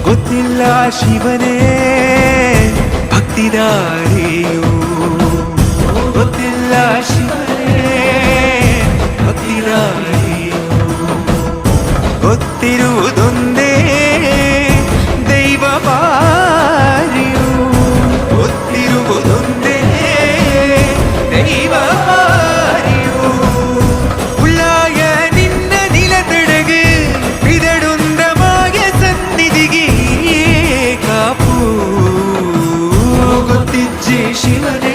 ಗೊತ್ತಿಲ್ಲ ಶಿವನೇ ಭಕ್ತಿದಾರಿಯು, ಗೊತ್ತಿಲ್ಲ ಶಿವನೇ ಭಕ್ತಿದಾರಿಯು. ಗೊತ್ತಿರುವುದೊಂದೇ ದೈವ ಬಾರಿಯು, ಗೊತ್ತಿರುವುದೊಂದೇ ದೈವ ಬಾರಿಯು. உள்ளாய நின்ன நிலத்தடகு பிதடுந்த மாய சந்நிதிಗೆ ಕಾಪು. ಗೊತ್ತಿಜ್ಜೆ ಶಿವನೇ